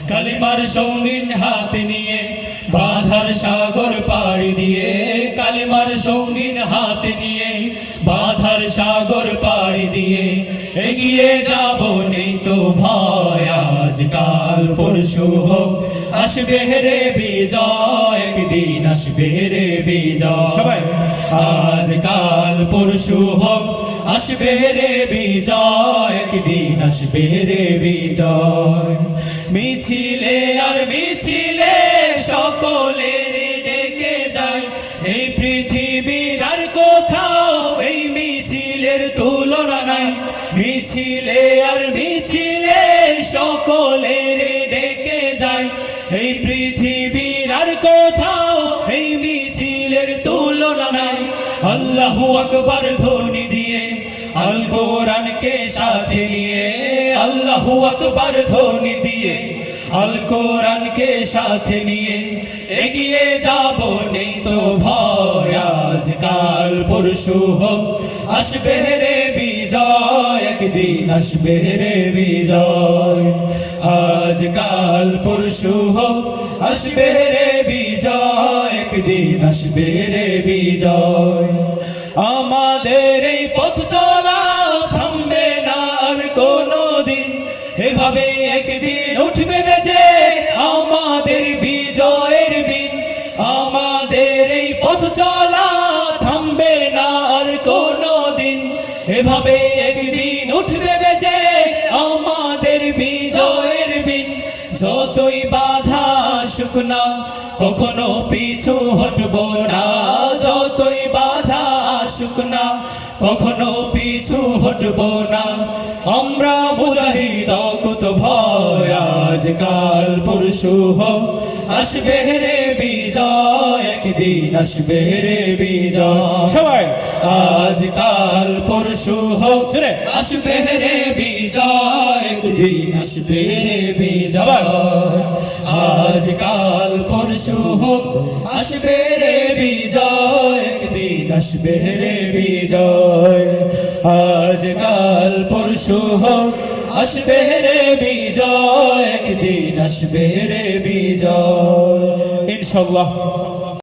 কালিমার সঙ্গীন হাতে নিয়ে বাধার সাগর পাড়ি দিয়ে, কালিমার সঙ্গীন হাতে নিয়ে বাধার সাগর পাড়ি দিয়ে এগিয়ে যাব, নেই তো ভয়। আজকাল পরশু হোক আসবে রে বিজয়, একদিন আসবে রে বিজয়। সবাই আজকাল পরশু হোক আসবে রে বিজয়, একদিন আসবে রে বিজয়। মিছিলে আর মিছিলে সকলের ডেকে যায়, এই পৃথিবীর আর কোথাও এই মিছিলের তুলনা নাই। মিছিলে আর মিছিলে সকলের ডেকে যায়, এই পৃথিবীর আর কোথাও এই মিছিলের তুলনা নাই। আল্লাহু আকবার ধ্বনি দিয়ে আল কোরআনকে সাথে নিয়ে, আল্লাহু আকবার ধ্বনি দিয়ে আল কোরআনকে সাথে নিয়ে এগিয়ে যাব, নেই তো ভয়। আজকাল পরশু হোক আসবে রে বিজয়, একদিন আসবে রে বিজয়। আজকাল পরশু হোক আসবে রে বিজয়, একদিন আসবে রে বিজয়। আমাদের এই পথ চলা থামবে না আর কোনো দিন, এভাবে একদিন উঠবে বেজে আমাদের বিজয়ের দিন। আমাদের এই পথ চলা থামবে না আর কোনো দিন, এভাবে একদিন উঠবে বেজে আমাদের বিজয়ের দিন। যতই বাধা আসুক না কখনো পিছু হটব না, যতই বাধা আসুক না কখনো পিছু হটব না। আমরা মুজাহিদ কত ভয়, আজকাল পরশু হোক আসবে রে বিজয়, একদিন আসবে রে বিজয়। সবাই আজকাল পরশু হোক আসবে রে বিজয়, একদিন আসবে রে বিজয়। আজকাল পরশু হোক আসবে রে বিজয়, একদিন আসবে রে বিজয়। আজকাল পরশু হোক আসবে রে বিজয়, একদিন আসবে রে বিজয়। ইনশাআল্লাহ।